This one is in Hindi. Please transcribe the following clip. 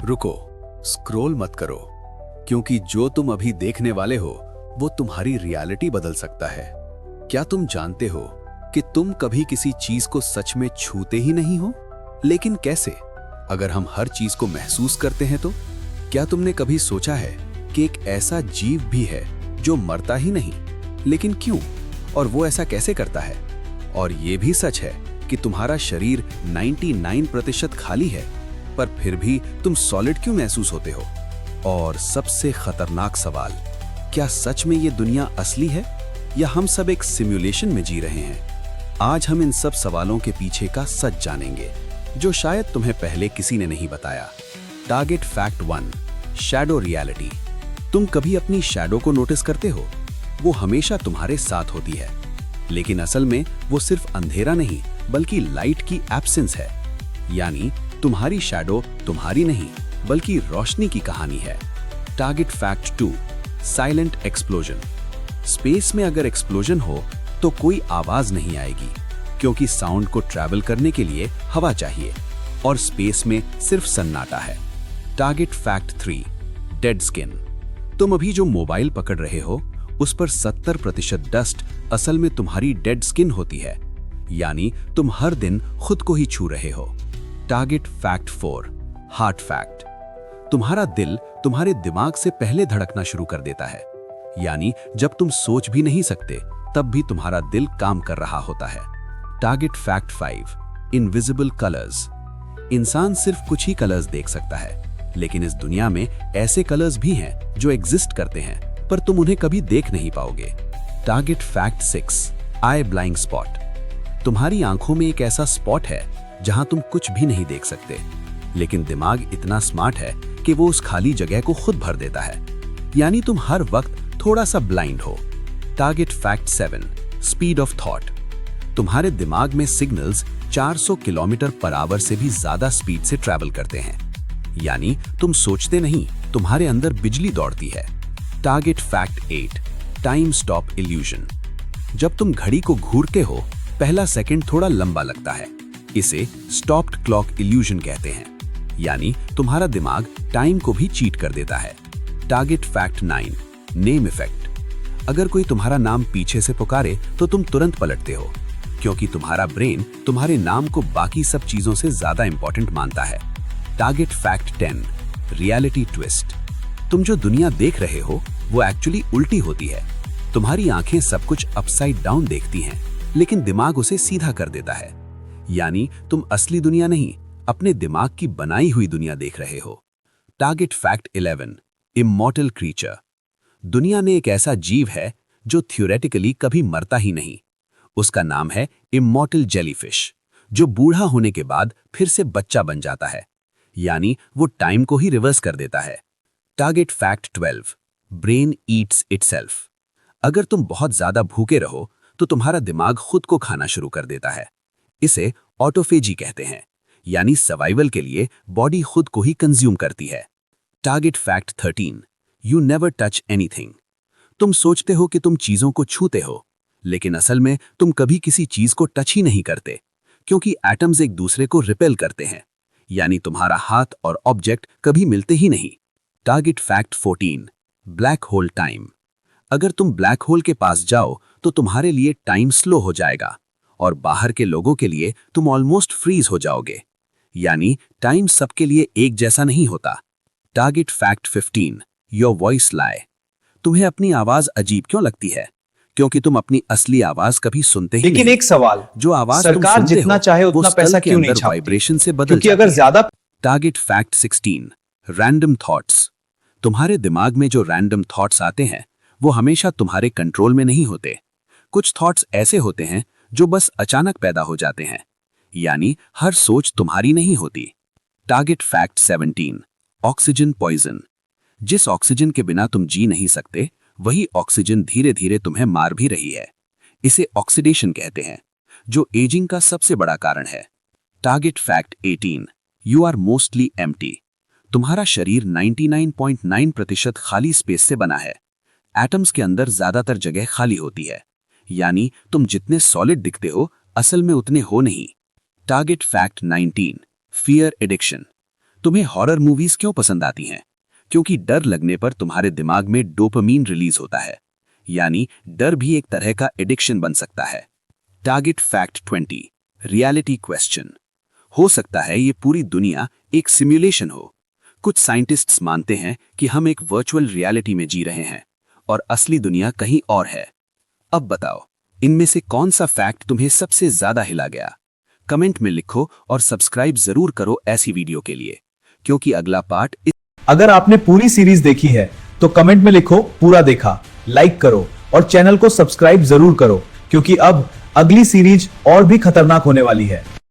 रुको, स्क्रॉल मत करो, क्योंकि जो तुम अभी देखने वाले हो वो तुम्हारी रियलिटी बदल सकता है। क्या तुम जानते हो कि तुम कभी किसी चीज को सच में छूते ही नहीं हो? लेकिन कैसे? अगर हम हर चीज को महसूस करते हैं तो? क्या तुमने कभी सोचा है कि एक ऐसा जीव भी है जो मरता ही नहीं? लेकिन क्यों? और वो ऐसा कैसे करता है? और ये भी सच है कि तुम्हारा शरीर 99% खाली है, पर फिर भी तुम सॉलिड क्यों महसूस होते हो? और सबसे खतरनाक सवाल, क्या सच में ये दुनिया असली है या हम सब एक सिमुलेशन में जी रहे हैं? आज हम इन सब सवालों के पीछे का सच जानेंगे, जो शायद तुम्हें पहले किसी ने नहीं बताया। Target fact 1, shadow reality. तुम कभी अपनी शैडो को नोटिस करते हो? वो हमेशा तुम्हारे साथ होती है, लेकिन असल में वो सिर्फ अंधेरा नहीं बल्कि लाइट की एब्सेंस है। यानी तुम्हारी शैडो तुम्हारी नहीं बल्कि रोशनी की कहानी है। Target fact 2, silent explosion. Space में अगर एक्सप्लोजन हो तो कोई आवाज नहीं आएगी, क्योंकि साउंड को ट्रैवल करने के लिए हवा चाहिए, और स्पेस में सिर्फ सन्नाटा है। Target fact 3, dead skin. तुम अभी जो मोबाइल पकड़ रहे हो उस पर 70% डस्ट असल में तुम्हारी डेड स्किन होती है, यानी तुम हर दिन खुद को ही छू रहे हो। Target fact 4, heart fact. तुम्हारा दिल तुम्हारे दिमाग से पहले धड़कना शुरू कर देता है, यानी जब तुम सोच भी नहीं सकते तब भी तुम्हारा दिल काम कर रहा होता है। Target fact 5, invisible colours. इंसान सिर्फ कुछ ही कलर्स देख सकता है, लेकिन इस दुनिया में ऐसे कलर्स भी हैं जो एग्जिस्ट करते हैं, पर तुम उन्हें कभी देख नहीं पाओगे। टारगेट फैक्ट 6, आई ब्लाइंड स्पॉट। तुम्हारी आंखों में एक ऐसा स्पॉट है जहां तुम कुछ भी नहीं देख सकते, लेकिन दिमाग इतना स्मार्ट है कि वो उस खाली जगह को खुद भर देता है, यानी तुम हर वक्त थोड़ा सा ब्लाइंड हो। Target fact 7, speed of thought. तुम्हारे दिमाग में सिग्नल्स 400 किलोमीटर पर आवर से भी ज्यादा स्पीड से ट्रैवल करते हैं, यानी तुम सोचते नहीं, तुम्हारे अंदर बिजली दौड़ती है। Target fact 8, time stop illusion. जब तुम घड़ी को घूरते हो, पहला सेकंड थोड़ा लंबा लगता है, इसे स्टॉप्ड क्लॉक इल्यूजन कहते हैं, यानी तुम्हारा दिमाग टाइम को भी चीट कर देता है। Target fact 9, name effect. अगर कोई तुम्हारा नाम पीछे से पुकारे तो तुम तुरंत पलटते हो, क्योंकि तुम्हारा ब्रेन तुम्हारे नाम को बाकी सब चीजों से ज्यादा इंपॉर्टेंट मानता है। Target fact 10, reality twist. तुम जो दुनिया देख रहे हो वो एक्चुअली उल्टी होती है। तुम्हारी आंखें सब कुछ अपसाइड डाउन देखती हैं, लेकिन दिमाग उसे सीधा कर देता है, यानी तुम असली दुनिया नहीं, अपने दिमाग की बनाई हुई दुनिया देख रहे हो। Target fact 11, immortal creature. दुनिया में एक ऐसा जीव है जो थ्योरेटिकली कभी मरता ही नहीं। उसका नाम है इमॉर्टल जेलीफिश, जो बूढ़ा होने के बाद फिर से बच्चा बन जाता है, यानी वो टाइम को ही रिवर्स कर देता है। Target fact 12, brain Yeats itself. अगर तुम बहुत ज्यादा भूखे रहो तो तुम्हारा दिमाग खुद को खाना शुरू कर देता है, इसे ऑटोफेजी कहते हैं, यानी सर्वाइवल के लिए बॉडी खुद को ही कंज्यूम करती है। Target fact 13, you never touch anything. तुम सोचते हो कि तुम चीजों को छूते हो, लेकिन असल में तुम कभी किसी चीज को टच ही नहीं करते, क्योंकि एटम्स एक दूसरे को रिपेल करते हैं, यानी तुम्हारा हाथ और ऑब्जेक्ट कभी मिलते ही नहीं। Target fact 14, black hole time. अगर तुम ब्लैक होल के पास जाओ तो तुम्हारे लिए टाइम स्लो हो जाएगा, और बाहर के लोगों के लिए तुम ऑलमोस्ट फ्रीज हो जाओगे, यानी टाइम सबके लिए एक जैसा नहीं होता। टारगेट फैक्ट 15, योर वॉइस लाई। तुम्हें अपनी आवाज अजीब क्यों लगती है? क्योंकि तुम अपनी असली आवाज कभी सुनते ही लेकिन नहीं। एक सवाल, जो आवाज सरकार तुम सुनते जितना हो, चाहे वो उतना स्कल पैसा के क्यों नहीं अंदर छापती? वाइब्रेशन से बदल क्योंकि जाती अगर है। ज्यादा टारगेट फैक्ट 16, रैंडम थॉट्स। तुम्हारे दिमाग में जो रैंडम थॉट्स आते हैं वो हमेशा तुम्हारे कंट्रोल में नहीं होते। कुछ थॉट्स ऐसे होते हैं जो बस अचानक पैदा हो जाते हैं, यानी हर सोच तुम्हारी नहीं होती। Target fact 17, oxygen poison. जिस ऑक्सीजन के बिना तुम जी नहीं सकते, वही ऑक्सीजन धीरे धीरे तुम्हें मार भी रही है। इसे ऑक्सीडेशन कहते हैं, जो एजिंग का सबसे बड़ा कारण है। Target fact 18, you are mostly empty. तुम्हारा शरीर 99.9% खाली स्पेस से बना है। एटम्स के अंदर ज्यादातर जगह खाली होती है, यानी तुम जितने सॉलिड दिखते हो असल में उतने हो नहीं। Target fact 19, fear addiction. तुम्हें हॉरर मूवीज क्यों पसंद आती हैं? क्योंकि डर लगने पर तुम्हारे दिमाग में डोपामीन रिलीज होता है, यानी डर भी एक तरह का एडिक्शन बन सकता है। Target fact 20, reality question. हो सकता है ये पूरी दुनिया एक सिमुलेशन हो। कुछ साइंटिस्ट्स मानते हैं कि हम एक वर्चुअल रियलिटी में जी रहे हैं और असली दुनिया कहीं और है। अब बताओ, इनमें से कौन सा फैक्ट तुम्हें सबसे ज्यादा हिला गया? कमेंट में लिखो और सब्सक्राइब जरूर करो ऐसी वीडियो के लिए, क्योंकि अगला पार्ट। अगर आपने पूरी सीरीज देखी है तो कमेंट में लिखो पूरा देखा, लाइक करो और चैनल को सब्सक्राइब जरूर करो, क्योंकि अब अगली सीरीज और भी खतरनाक होने वाली है।